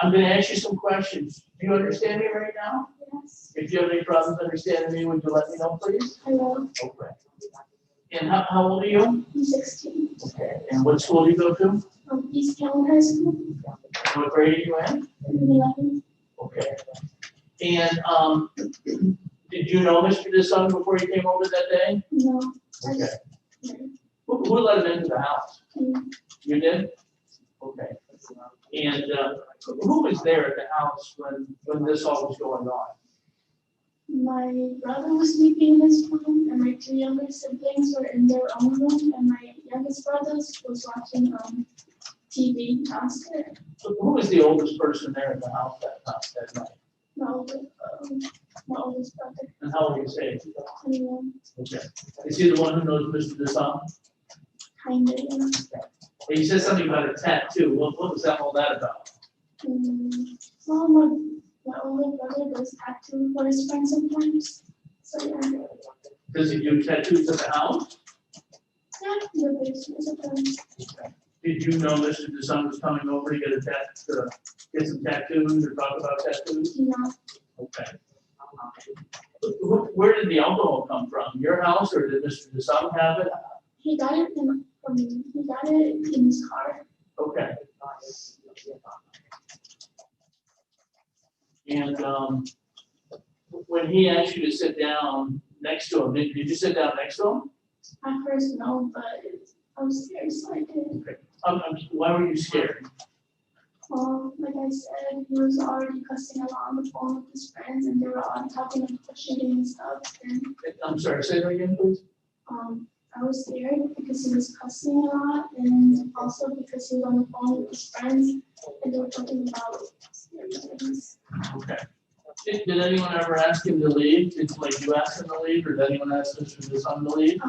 I'm gonna ask you some questions. Do you understand me right now? yes, If you have any problems understanding me, would you let me know, please? I will. Okay. And how old are you? I'm 16. Okay. And what school do you go to? East County High School. What grade are you in? I'm 11. Okay. And, did you know Mr. DeSung before you came over that day? No. I Okay. just- Who let him into the house? Mm, You did? Okay. And, who was there at the house when this all was going on? My brother was sleeping in his room, and my two younger siblings were in their own room, and my youngest brother was watching TV downstairs. Who was the oldest person there in the house that night? My oldest brother, And how old are you say? 21, Okay. Is he the one who knows Mr. DeSung? kind of, yeah. And you said something about a tattoo. What was that all that about? Well, my older brother does tattoo for his friends sometimes. So yeah, Does he do tattoos at the house? the basement sometimes. Did you know Mr. DeSung was coming over to get some tattoos or talk about tattoos? You know, Okay. Where did the alcohol come from? Your house or did Mr. DeSung have it? he got it in his car. Okay. And when he asked you to sit down next to him, did you sit down next to him? At first, no, but I was scared, so I did. Why were you scared? Well, like I said, he was already cussing a lot on the phone with his friends, and they were all talking and pushing and stuff. And I'm sorry, say that again, please. I was scared because he was cussing a lot, and also because he was on the phone with his friends, and they were talking about scary things. Okay. Did anyone ever ask him to leave? Did you ask him to leave, or did anyone ask Mr. DeSung to leave?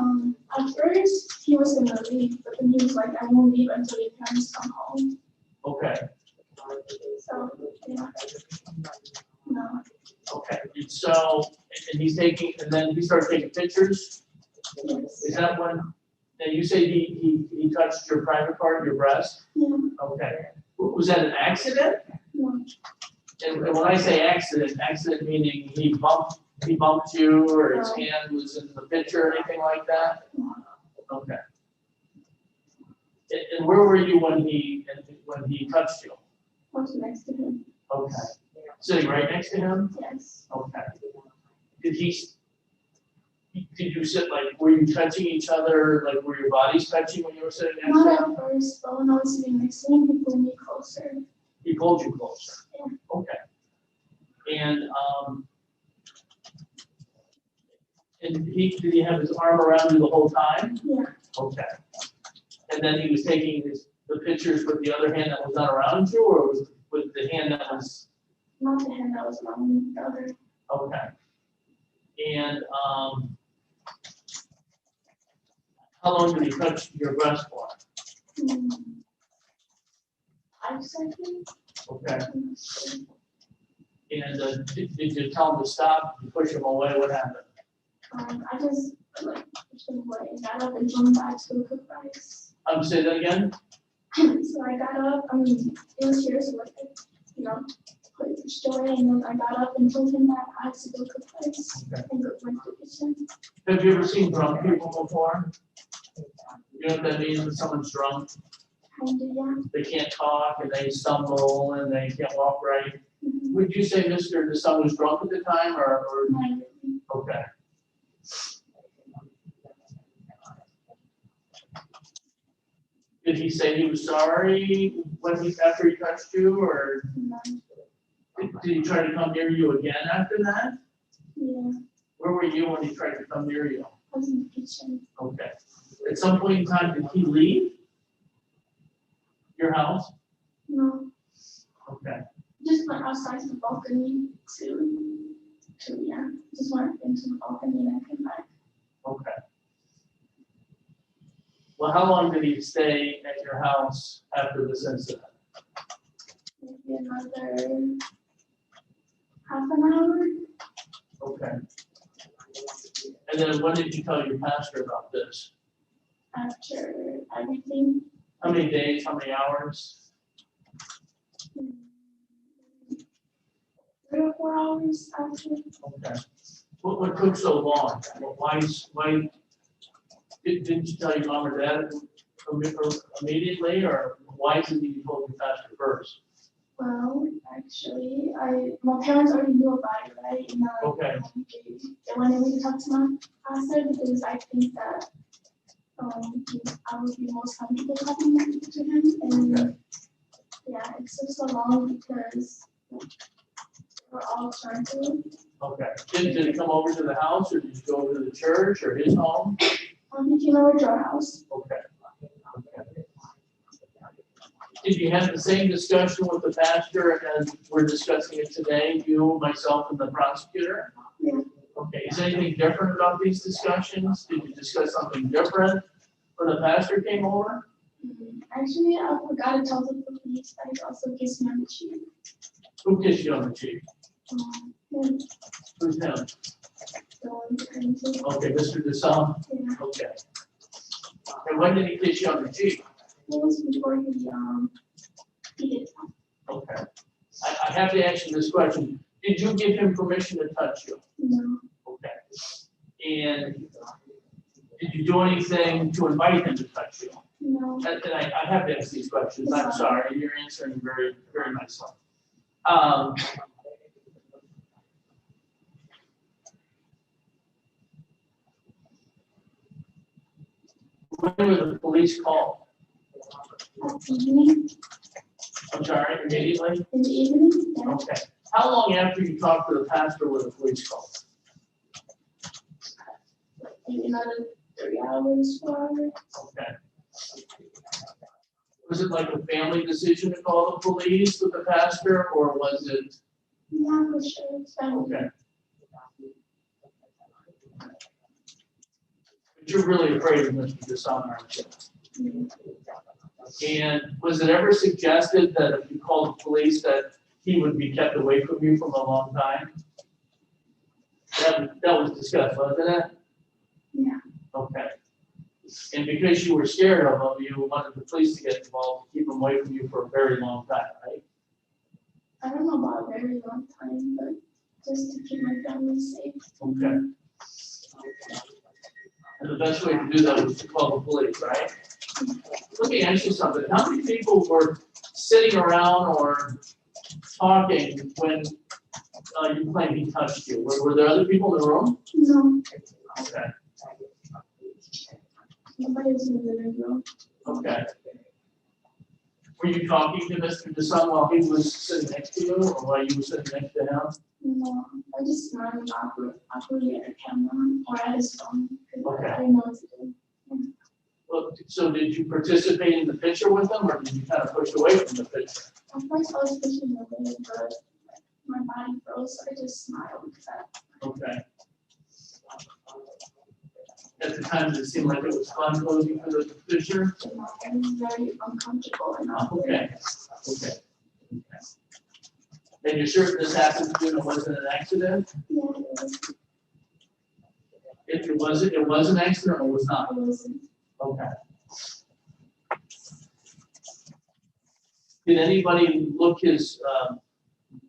At first, he was gonna leave, but then he was like, I won't leave until your parents come home. Okay. So, yeah. No, Okay. And so, and then he started taking pictures. yes, Is that when? Now you say he touched your private part, your breast. yeah, Okay. Was that an accident? no, And when I say accident meaning he bumped you, or his hand was in the picture or anything like that? Okay. And where were you when he touched you? I was next to him, Okay. Sitting right next to him? yes. Okay. Did you sit, were you touching each other, were your bodies touching when you were sitting next to Not him? at first, but when I was sitting next to him, he pulled me closer. He pulled you closer? Yeah. Okay. And did he have his arm around you the whole time? Yeah, Okay. And then he was taking the pictures with the other hand that was not around you, or was with the hand that was? not the hand that was around me, the other. Okay. And how long did he touch your breast for? 5 seconds. Okay. I'm not sure. And did you tell him to stop? You push him away? What happened? I just pushed him away, got up and jumped back to the cook rice. Say that again? So I got up, it was here, so put it pushed away, and then I got up and told him that I had to go cook rice Okay. and go to the kitchen. Have you ever seen drunk people before? You know what that means when someone's drunk? Kinda, yeah. They can't talk and they stumble and they can't walk right. Mhm. Would you say Mr. DeSung was drunk at the time or? Not really. Okay. Did he say he was sorry after he touched you, or No. did he try to come near you again after that? Yeah, Where were you when he tried to come near you? I was in the kitchen. Okay. At some point in time, did he leave your house? No, Okay. just went outside to the balcony just went into the balcony and I came back. Okay. Well, how long did he stay at your house after this incident? Maybe another half an hour. Okay. And then when did you tell your pastor about this? After everything. How many days, how many hours? 3 or 4 hours after. Okay. What took so long? Why didn't you tell your mom or dad immediately, or why didn't you tell your pastor first? Well, actually, my parents already knew about it, right? And Okay. they wanted me to talk to my pastor because I think that I would be most comfortable talking to him. And yeah, it took so long because we're all trying to. Okay. Did he come over to the house, or did you go over to the church or his home? He came over to our house. Okay. Okay. Did you have the same discussion with the pastor as we're discussing it today, you, myself, and the prosecutor? Yeah. Okay, is anything different about these discussions? Did you discuss something different when the pastor came over? Actually, I forgot to tell the police that he also kissed me on the cheek. Who kissed you on the cheek? Him, Who's him? the one trying to. Okay, Mr. DeSalm? Yeah. Okay. And when did he kiss you on the cheek? It was before he did. Okay. I have to ask you this question. Did you give him permission to touch you? No. Okay. And did you do anything to invite him to touch you? No. And I have to ask these questions. I'm sorry. You're answering very, very nicely. When were the police called? At the evening. I'm sorry, immediately? In the evening. Yeah. Okay. How long after you talked to the pastor were the police called? Maybe another 3 hours, 4 hours. Okay. Was it like a family decision to call the police with the pastor, or was it? Not for sure. It's family. Okay. But you're really afraid of Mr. DeSalm, aren't you? And was it ever suggested that if you called the police that he would be kept away from you from a long time? That was discussed, wasn't it? Yeah. Okay. And because you were scared of him, you wanted the police to get involved to keep him away from you for a very long time, right? I don't know about a very long time, but just to keep my family safe. Okay. And the best way to do that was to call the police, right? Let me ask you something. How many people were sitting around or talking when you claimed he touched you? Were there other people in the room? No. Okay. Nobody was in the living room. Okay. Were you talking to Mr. DeSalm while he was sitting next to you, or while you were sitting next to him? No. I just smiled awkwardly at the camera or at his phone. Okay. I didn't know what to do. Well, so did you participate in the picture with him, or did you kind of push away from the picture? At first, I was pushing away, but my body froze, so I just smiled. Okay. At the time, did it seem like it was fun posing for the picture? I was very uncomfortable and awkward. Okay. Okay. And you're sure this happened to you and it wasn't an accident? Yeah, it was. If it was an accident or it was not? It wasn't. Okay. Did anybody look his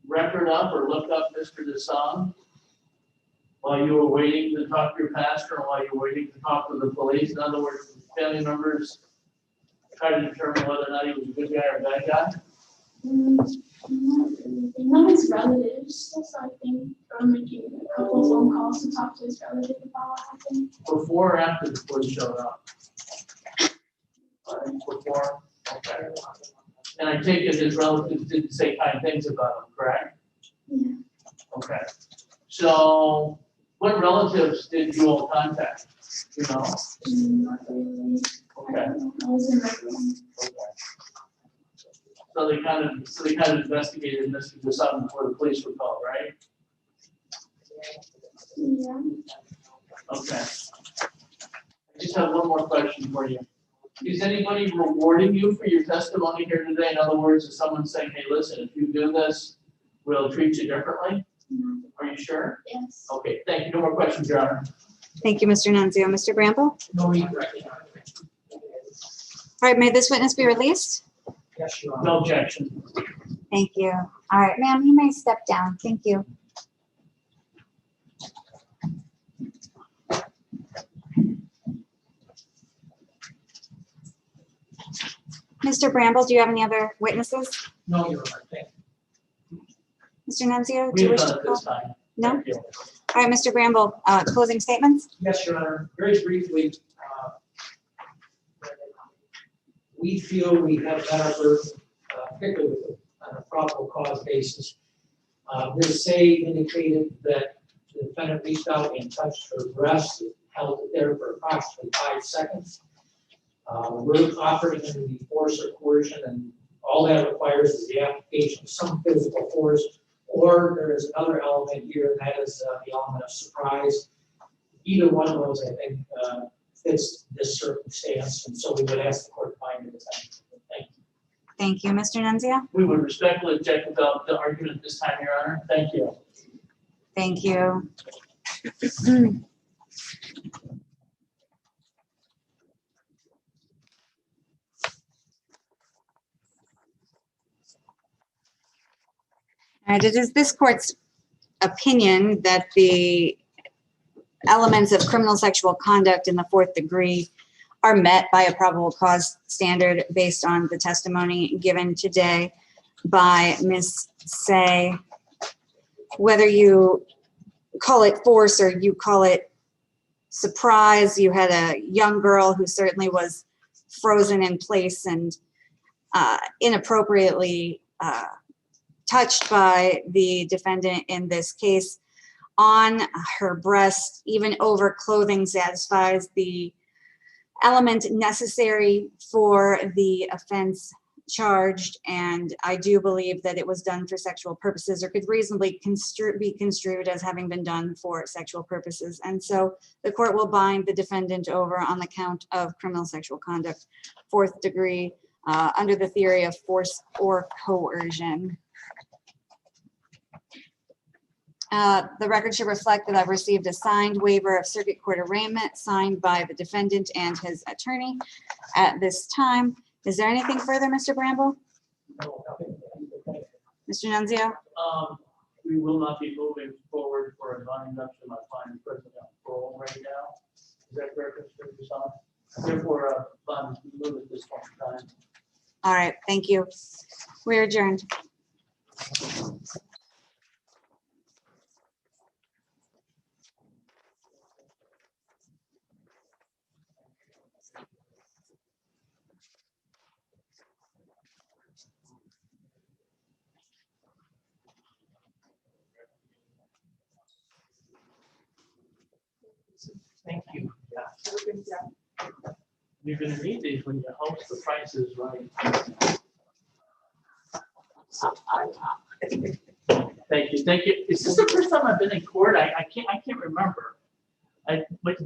record up or look up Mr. DeSalm while you were waiting to talk to your pastor and while you were waiting to talk to the police? In other words, family members try to determine whether or not he was a good guy or a bad guy? Not his relatives, so I think we're making a couple of phone calls to talk to his relatives about what happened. Before or after the police showed up? Before? Okay. And I take it his relatives didn't say kind things about him, correct? Yeah. Okay. So What relatives did you all contact? You know? Not really. Okay. I was in my room. Okay. So they kind of investigated Mr. DeSutton before the police were called, right? Yeah. Okay. I just have one more question for you. Is anybody rewarding you for your testimony here today? In other words, is someone saying, hey, listen, if you do this, we'll treat you differently? No. Are you sure? Yes. Okay, thank you. No more questions, Your Honor. Thank you, Mr. Nunzio. Mr. Bramble? No need for action. All right, may this witness be released? Yes, Your Honor. No objection. Thank you. All right, ma'am, you may step down. Thank you. Mr. Bramble, do you have any other witnesses? No, Your Honor, thank you. Mr. Nunzio, do We you have wish done to it call? this time. No? Thank you. All right, Mr. Bramble, closing statements? Yes, Your Honor, very briefly, we feel we have met our burden, particularly on a probable cause basis. Ms. Say indicated that the defendant reached out and touched her breast, held it there for approximately 5 seconds. We're operating under the force or coercion, and all that requires is the application of some physical force, or there is another element here, and that is the element of surprise. Either one of those, I think, fits this circumstance, and so we would ask the court to find the defendant. Thank you. Thank you, Mr. Nunzio. We would respectfully object without the argument this time, Your Honor. Thank you. Thank you. All right, it is this court's opinion that the elements of criminal sexual conduct in the 4th degree are met by a probable cause standard based on the testimony given today by Ms. Say. Whether you call it force or you call it surprise, you had a young girl who certainly was frozen in place and inappropriately touched by the defendant in this case on her breast. Even over clothing satisfies the element necessary for the offense charged, and I do believe that it was done for sexual purposes, or could reasonably be construed as having been done for sexual purposes. And so the court will bind the defendant over on the count of criminal sexual conduct, 4th degree, under the theory of force or coercion. The record should reflect that I've received a signed waiver of circuit court arraignment signed by the defendant and his attorney at this time. Is there anything further, Mr. Bramble? No, nothing. Mr. Nunzio? We will not be moving forward for a non-induction. My client is presently on parole right now. Is that correct, Mr. DeSutton? Therefore, bond is removed at this point in time. All right, thank you. We're adjourned. Thank you. Yeah. You're gonna need these when you host the prices, right? Thank you, thank you. Is this the first time I've been in court? I can't remember. I went to